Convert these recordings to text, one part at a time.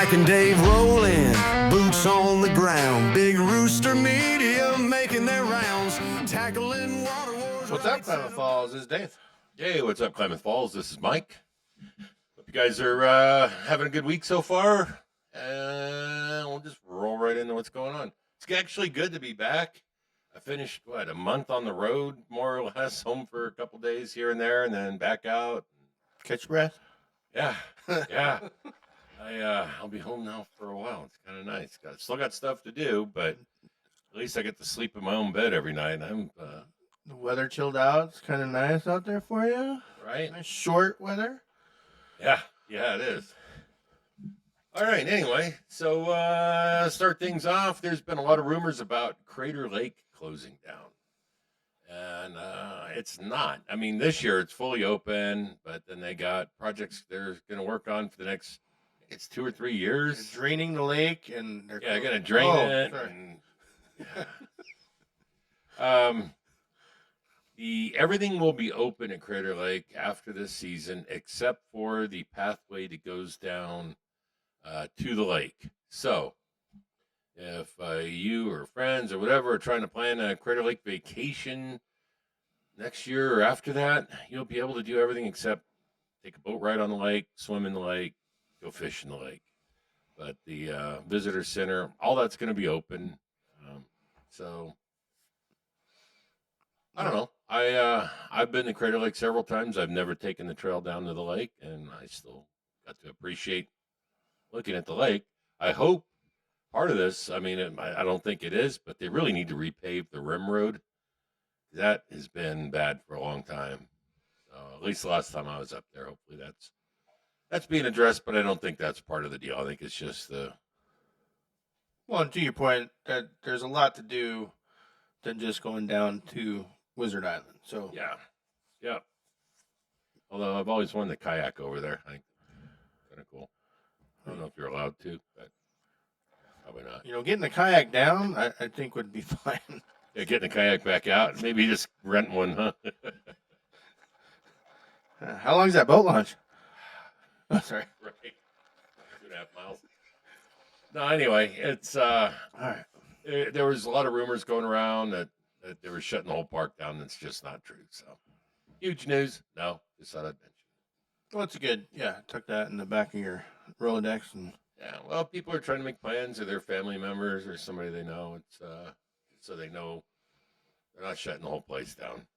Jack and Dave rolling, boots on the ground. Big Rooster Media making their rounds, tackling water wars. What's up, Klamath Falls? This is Dave. Hey, what's up, Klamath Falls? This is Mike. Hope you guys are having a good week so far. We'll just roll right into what's going on. It's actually good to be back. I finished, a month on the road, more or less, home for a couple days here and there, and then back out. Catch your breath. Yeah, yeah. I'll be home now for a while. It's kind of nice. Still got stuff to do, but at least I get to sleep in my own bed every night. The weather chilled out. It's kind of nice out there for you. Right? Nice short weather. Yeah, it is. All right, anyway, so start things off. There's been a lot of rumors about Crater Lake closing down. And it's not. I mean, this year it's fully open, but then they got projects they're going to work on for the next, it's 2 or 3 years. They're draining the lake, and they're going to drain it. Sorry. And, everything will be open at Crater Lake after this season, except for the pathway that goes down to the lake. So, if you or friends or whatever are trying to plan a Crater Lake vacation next year or after that, you'll be able to do everything except take a boat ride on the lake, swim in the lake, go fish in the lake. But the visitor center, all that's going to be open. So I don't know. I've been to Crater Lake several times. I've never taken the trail down to the lake, and I still got to appreciate looking at the lake. I hope part of this, I mean, I don't think it is, but they really need to repave the rim road. That has been bad for a long time. At least the last time I was up there. Hopefully that's being addressed, but I don't think that's part of the deal. I think it's just the... Well, and to your point, that there's a lot to do than just going down to Wizard Island. So yeah. Although I've always wanted to kayak over there. I think kind of cool. I don't know if you're allowed to, but probably not. Getting the kayak down, I think would be fine. Yeah, getting the kayak back out. Maybe just rent one, huh? How long is that boat launch? Oh, sorry. Right. 2.5 miles. No, anyway, it's all right. There was a lot of rumors going around that they were shutting the whole park down. That's just not true. So huge news. No, just thought I'd mention. Well, it's good. Yeah, tuck that in the back of your Rolodex. And yeah, well, people are trying to make plans, or their family members or somebody they know. It's so they know they're not shutting the whole place down.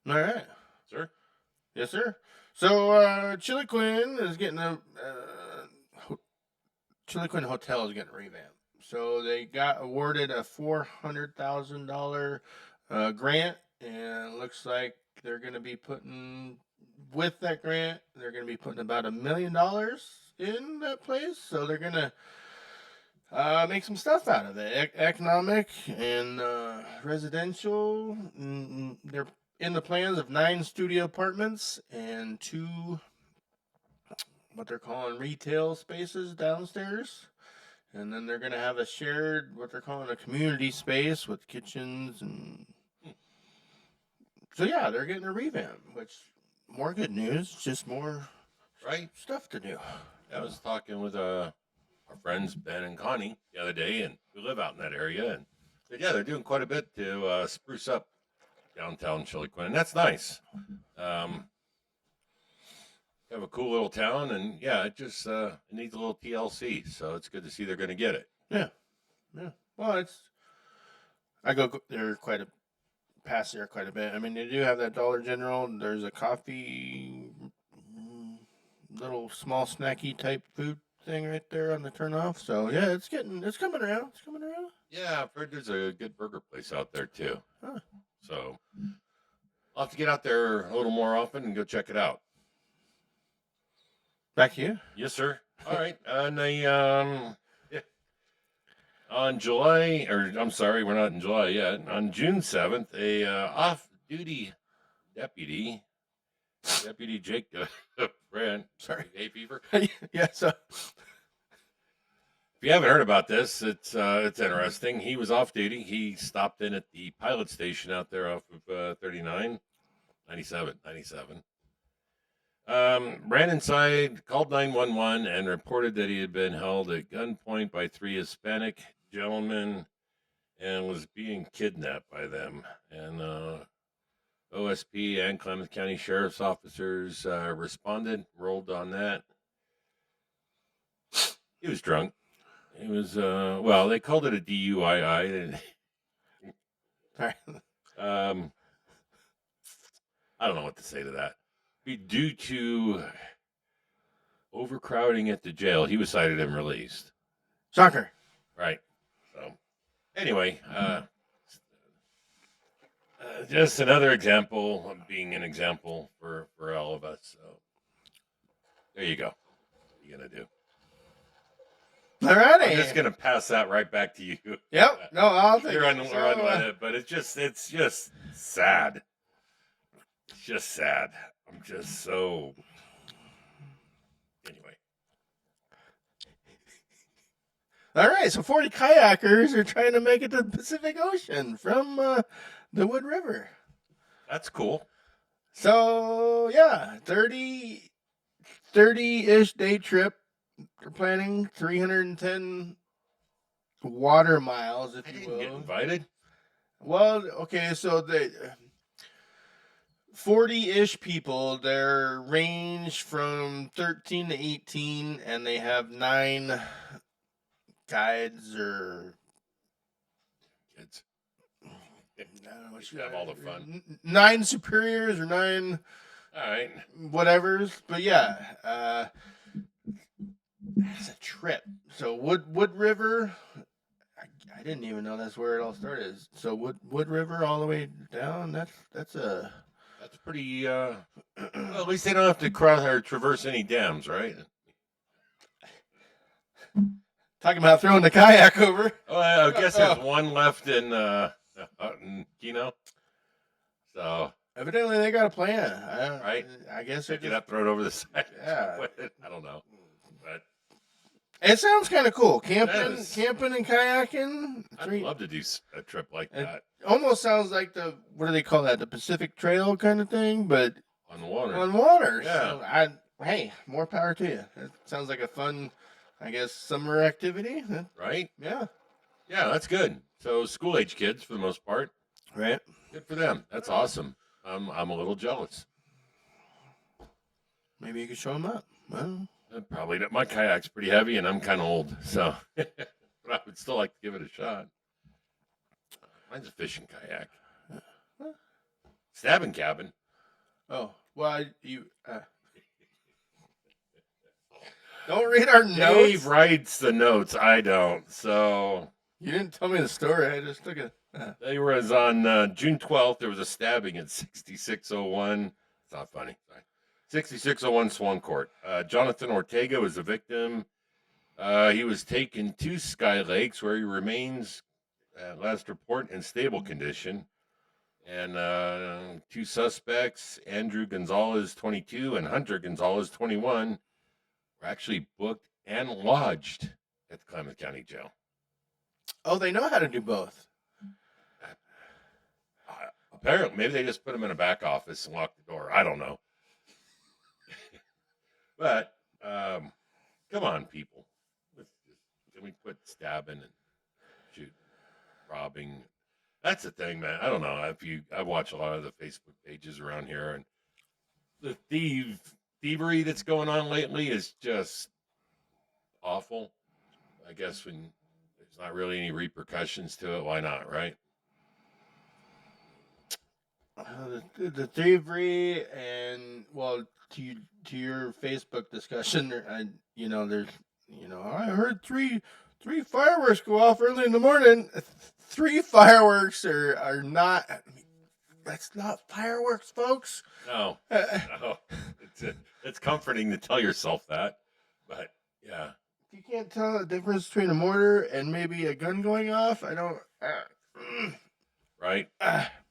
all right. Sir? Yes, sir. So Chili Quinn is getting Chili Quinn Hotel is getting revamped. So they got awarded a $400,000 grant, and it looks like they're going to be putting, with that grant, they're going to be putting about $1 million in that place. So they're going to make some stuff out of it, economic and residential. They're in the plans of 9 studio apartments and 2 what they're calling retail spaces downstairs. And then they're going to have a shared, what they're calling a community space with kitchens. And so, yeah, they're getting a revamp, which more good news, just more stuff to do. I was talking with our friends Ben and Connie the other day, and we live out in that area. And said, yeah, they're doing quite a bit to spruce up downtown Chili Quinn, and that's nice. Have a cool little town, and yeah, it just it needs a little TLC, so it's good to see they're going to get it. Yeah. Well, I go there past there quite a bit. I mean, they do have that Dollar General. There's a coffee, little small snacky type food thing right there on the turnoff. So yeah, it's coming around. Yeah, I've heard there's a good burger place out there too. Huh. So I'll have to get out there a little more often and go check it out. Back to you. Yes, sir. All right. On July, or I'm sorry, we're not in July yet. On June 7th, a off-duty deputy Jake Brand, hay fever. Yeah. So if you haven't heard about this, it's interesting. He was off duty. He stopped in at the pilot station out there off of 97. Ran inside, called 911, and reported that he had been held at gunpoint by 3 Hispanic gentlemen and was being kidnapped by them. And OSP and Klamath County Sheriff's officers responded, rolled on that. He was drunk. He was, well, they called it a DUII. Sorry. I don't know what to say to that. Due to overcrowding at the jail, he was cited and released. Shocker. Right. So, anyway, just another example of being an example for all of us. So, there you go. What are you going to do? All righty. I'm just going to pass that right back to you. Yep. No, I'll take You're it. on it, but it's just sad. It's just sad. I'm just so. Anyway. All right. So 40 kayakers are trying to make it to the Pacific Ocean from the Wood River. That's cool. So, yeah, 30-ish day trip. They're planning 310 water miles, if I you didn't will. get invited. Well, okay, so they 40-ish people. They're ranged from 13 to 18, and they have 9 guides or Kids. I don't know what You have all the fun. 9 superiors or 9 All right. whatevers. But yeah, it's a trip. So Wood River. I didn't even know that's where it all started. So Wood River all the way down. That's pretty. Well, at least they don't have to cross or traverse any dams, right? talking about throwing the kayak over. Oh, I guess there's one left in Keno. So Evidently, they got a plan. Right. I guess pick they it up, throw it over the side. Yeah. I don't know, but It sounds kind of cool. Camping and kayaking. I'd love to do a trip like that Almost sounds like what do they call that? The Pacific Trail kind of thing, but on the water. on water. Yeah. So hey, more power to you. It sounds like a fun, I guess, summer activity. Right? Yeah. Yeah, that's good. So school age kids for the most part. Right. Good for them. That's awesome. I'm a little jealous. Maybe you could show them up. Well, Probably not. My kayak's pretty heavy, and I'm kind of old, so but I would still like to give it a shot. Mine's a fishing kayak. Stabbing cabin. oh, well, you don't read our notes. Dave writes the notes. I don't. So You didn't tell me the story. I just took it. they was on June 12th. There was a stabbing at 6601. It's not funny. Sorry. 6601 Swan Court. Jonathan Ortega was the victim. He was taken to Sky Lakes, where he remains, last report, in stable condition. And 2 suspects, Andrew Gonzalez, 22, and Hunter Gonzalez, 21, were actually booked and lodged at the Klamath County Jail. Oh, they know how to do both. Apparently, maybe they just put them in a back office and locked the door. I don't know. But come on, people. Can we quit stabbing and shooting, robbing? That's the thing, man. I don't know. I watch a lot of the Facebook pages around here, and the thievery that's going on lately is just awful. I guess when there's not really any repercussions to it, why not, right? The thievery and to your Facebook discussion, I heard three fireworks go off early in the morning. 3 fireworks are not. That's not fireworks, folks. No, no. It's comforting to tell yourself that, but yeah. You can't tell the difference between a mortar and maybe a gun going off. I don't. Right.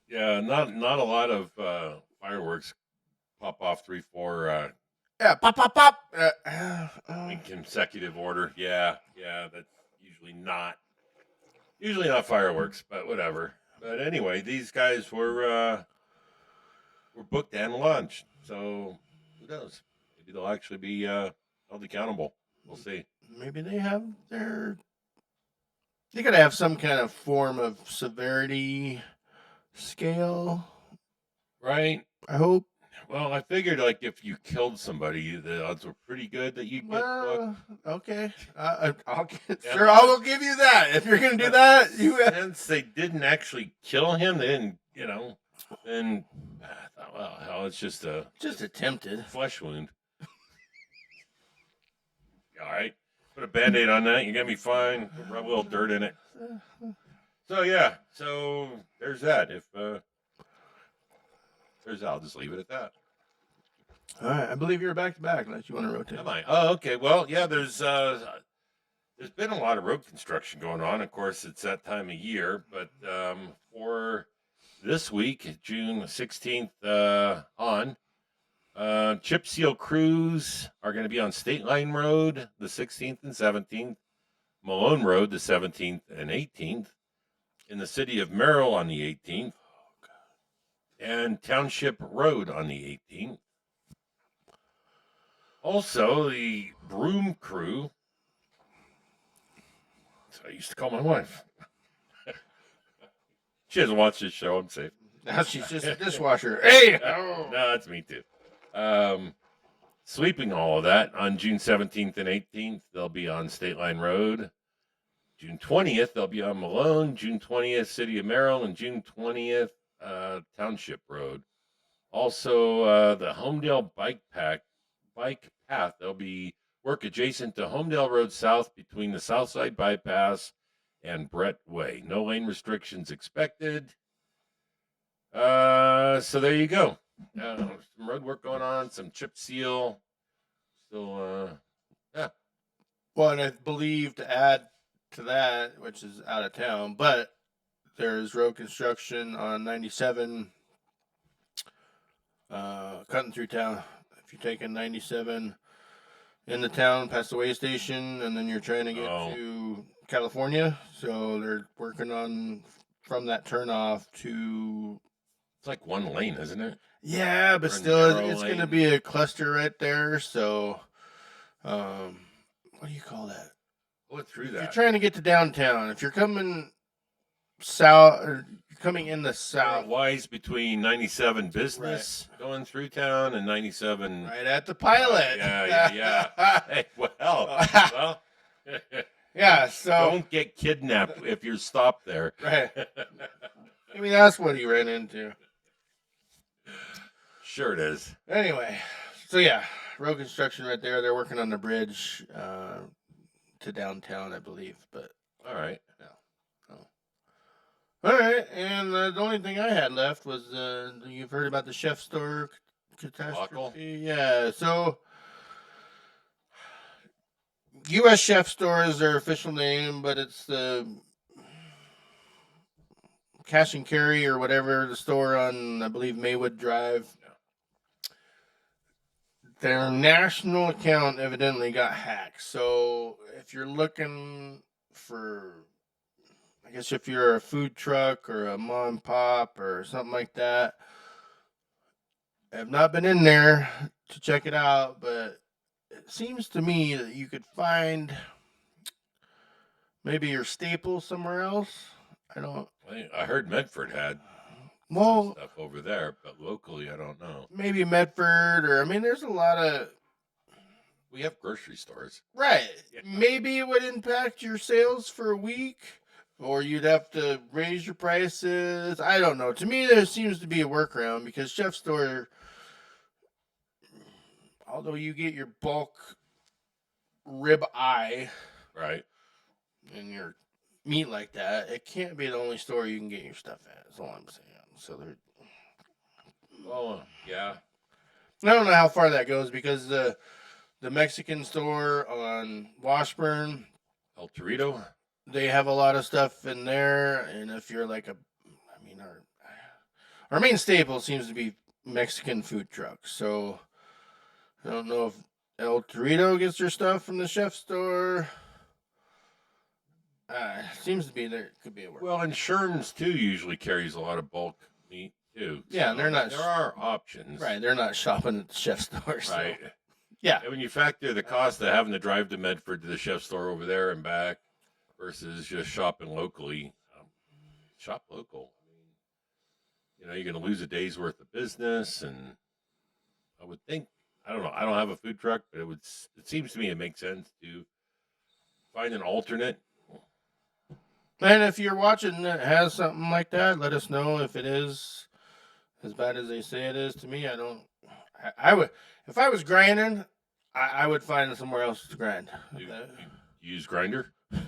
Yeah, not a lot of fireworks pop off 3, 4 Yeah, pop, pop, pop. in consecutive order. Yeah, that's usually not fireworks, but whatever. But anyway, these guys were booked and launched. So Who knows? Maybe they'll actually be held accountable. We'll see. Maybe they have their. They gotta have some kind of form of severity scale. Right. I hope. Well, I figured like if you killed somebody, the odds were pretty good that you'd get booked. Okay. Sure, I will give you that. If you're gonna do that, Since they didn't actually kill him, they didn't, then I thought, well, hell, it's just attempted flesh wound. All right, put a Band-Aid on that. You're gonna be fine. Rub a little dirt in it. So yeah, so there's that. If I'll just leave it at that. All right, I believe you're back to back unless you want to rotate. Am I? Oh, okay. Well, yeah, there's been a lot of road construction going on. Of course, it's that time of year, but for this week, June 16th on, chip seal crews are going to be on State Line Road the 16th and 17th, Malone Road the 17th and 18th, in the city of Merrill on the 18th, and Township Road on the 18th. Also, the broom crew. So I used to call my wife. She doesn't watch this show. I'm safe. Now she's just a dishwasher. Hey! No, that's me too. Sweeping all of that on June 17th and 18th, they'll be on State Line Road. June 20th, they'll be on Malone. June 20th, City of Merrill. And June 20th, Township Road. Also, the Homedale Bike Path, there'll be work adjacent to Homedale Road South between the Southside Bypass and Brett Way. No lane restrictions expected. So there you go. Some road work going on, some chip seal. Still, yeah. Well, and I believe to add to that, which is out of town, but there's road construction on 97 cutting through town. If you're taking 97 in the town past the way station, and then you're trying to get to California, so they're working on from that turnoff to. It's like one lane, isn't it? Yeah, but still, it's going to be a cluster right there. So, what do you call that? Go through that. If you're trying to get to downtown, if you're coming south, or you're coming in the south, Wise between 97 business going through town and 97 right at the pilot. Yeah. Hey, well. Yeah. So don't get kidnapped if you're stopped there. Right. Maybe that's what he ran into. Sure it is. Anyway, so yeah, road construction right there. They're working on the bridge to downtown, I believe. But all right. All right, and the only thing I had left was you've heard about the chef store catastrophe. Yeah, so U.S. Chef Store is their official name, but it's the cash and carry or whatever, the store on, I believe, Maywood Drive. Yeah. Their national account evidently got hacked. So if you're looking for, I guess if you're a food truck or a mom and pop or something like that, I have not been in there to check it out, but it seems to me that you could find maybe your staple somewhere else. I heard Medford had stuff over there, but locally, I don't know. Maybe Medford, or there's a lot of. We have grocery stores, right? Yeah. Maybe it would impact your sales for a week, or you'd have to raise your prices. I don't know. To me, there seems to be a workaround because Chef Store, although you get your bulk rib eye, right, and your meat like that, it can't be the only store you can get your stuff at. That's all I'm saying. So they're. Oh yeah. I don't know how far that goes because the Mexican store on Washburn, El Torito, they have a lot of stuff in there, and if you're like our main staple seems to be Mexican food trucks. So I don't know if El Torito gets their stuff from the Chef Store. Seems to be there could be a work. Well, and Sherm's too usually carries a lot of bulk meat too. Yeah, So they're not There are options. right. They're not shopping at the chef store. So. Right. Yeah. And when you factor the cost of having to drive to Medford to the chef store over there and back versus just shopping locally, shop local. I mean, you're going to lose a day's worth of business, and I would think, I don't know, I don't have a food truck, but it seems to me it makes sense to find an alternate. And if you're watching that has something like that, let us know if it is as bad as they say it is. To me, I would, if I was grinding, I would find somewhere else to grind. You use grinder? That's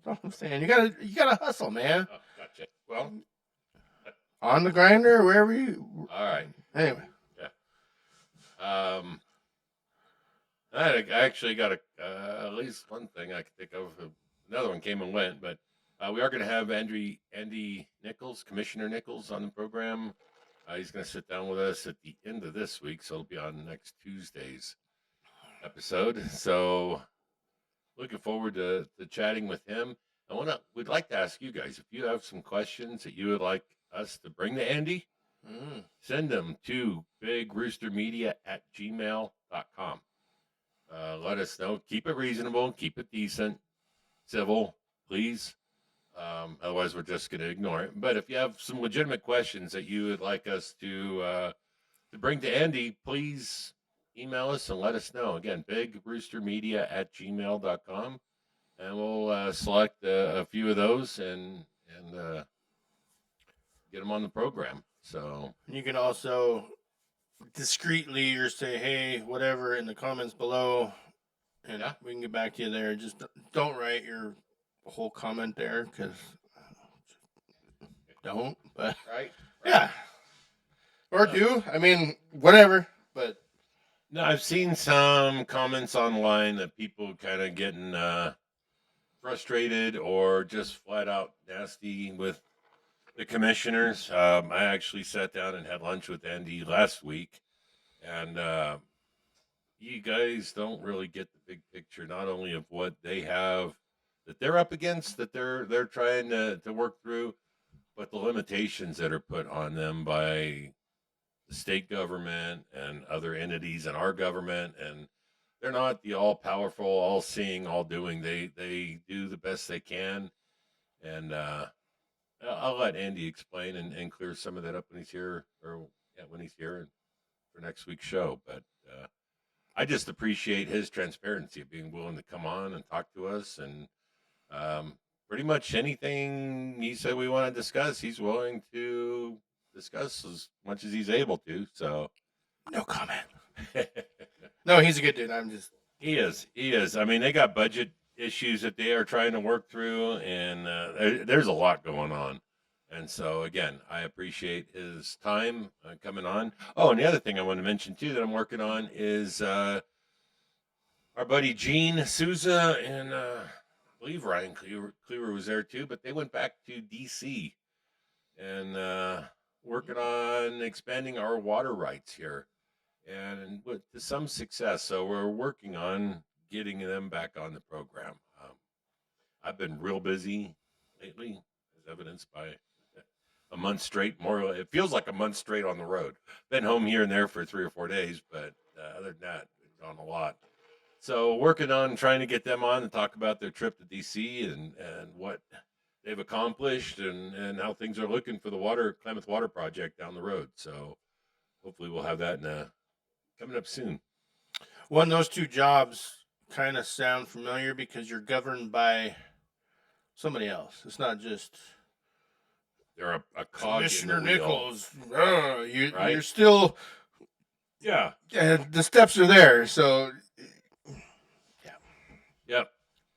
what I'm saying. You gotta hustle, man. Oh, gotcha. Well, On the grinder, wherever you. all right. Anyway. I actually got at least one thing I can think of. Another one came and went, but we are going to have Andy Nichols, Commissioner Nichols, on the program. He's going to sit down with us at the end of this week, so it'll be on next Tuesday's episode. So, looking forward to chatting with him. We'd like to ask you guys if you have some questions that you would like us to bring to Andy. Send them to bigroostermedia@gmail.com. Let us know. Keep it reasonable. Keep it decent. Civil, please. Otherwise, we're just going to ignore it. But if you have some legitimate questions that you would like us to bring to Andy, please email us and let us know. Again, bigroostermedia@gmail.com. And we'll select a few of those and get them on the program. So You can also discreetly or say, hey, whatever, in the comments below, and we can get back to you there. Just don't write your whole comment there, because don't. But right. yeah, or do. I mean, whatever. But no, I've seen some comments online that people kind of getting frustrated or just flat out nasty with the commissioners. I actually sat down and had lunch with Andy last week, and you guys don't really get the big picture, not only of what they have that they're up against, that they're trying to work through, but the limitations that are put on them by the state government and other entities and our government. And they're not the all powerful, all seeing, all doing. They do the best they can, and I'll let Andy explain and clear some of that up when he's here, when he's here for next week's show. But I just appreciate his transparency of being willing to come on and talk to us, and pretty much anything he said we want to discuss, he's willing to discuss as much as he's able to. So no comment. No, he's a good dude. He is. I mean, they got budget issues that they are trying to work through, and there's a lot going on. And so, again, I appreciate his time coming on. Oh, and the other thing I want to mention, too, that I'm working on is our buddy Gene Souza and I believe Ryan Cleaver was there, too, but they went back to D.C. and working on expanding our water rights here, and with some success. So we're working on getting them back on the program. I've been real busy lately, as evidenced by a month straight. It feels like a month straight on the road. Been home here and there for 3 or 4 days, but other than that, it's gone a lot. So working on trying to get them on and talk about their trip to DC and what they've accomplished and how things are looking for the Klamath Water Project down the road. So hopefully we'll have that coming up soon. One, those two jobs kind of sound familiar because you're governed by somebody else. It's not just they're a cog Commissioner in the wheel. Nichols. Right? You're still, yeah. The steps are there. So, yeah. Yep.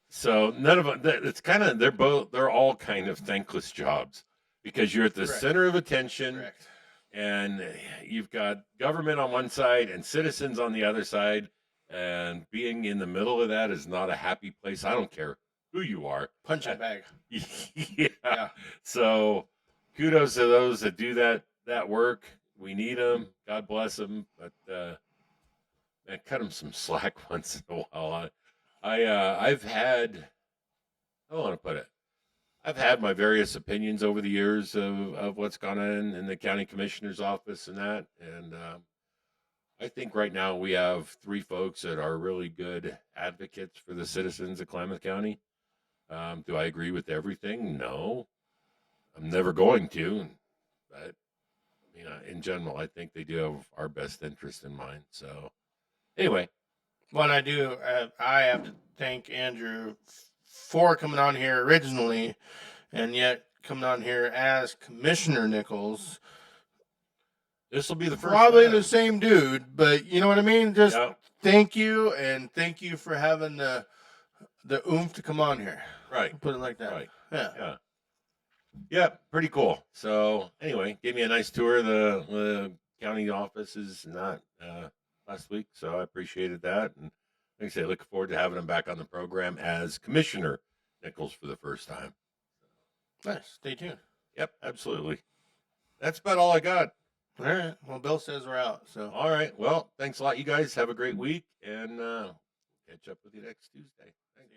So none of them. It's kind of they're all kind of thankless jobs because you're at the Correct. center of attention. Correct. And you've got government on one side and citizens on the other side. And being in the middle of that is not a happy place. I don't care who you are. Punching bag. Yeah. So kudos to those that do that work. We need them. God bless them. But man, cut them some slack once in a while. I've had, I don't want to put it. I've had my various opinions over the years of what's gone on in the county commissioner's office and that. And I think right now we have three folks that are really good advocates for the citizens of Klamath County. Do I agree with everything? No, I'm never going to. But in general, I think they do have our best interest in mind. So, anyway, What I have to thank Andrew for coming on here originally, and yet coming on here as Commissioner Nichols. this will be the first. Probably time. the same dude, but you know what I mean? Just Yeah. thank you, and thank you for having the oomph to come on here. Right. Put it like that. Right. Yeah. Yeah. Yeah, pretty cool. So anyway, gave me a nice tour of the county offices and that last week. So I appreciated that. And like I say, looking forward to having him back on the program as Commissioner Nichols for the first time. Nice. Stay tuned. Yep, absolutely. That's about all I got. All right. Well, Bill says we're out. So All right. Well, thanks a lot. You guys have a great week and catch up with you next Tuesday. Thanks.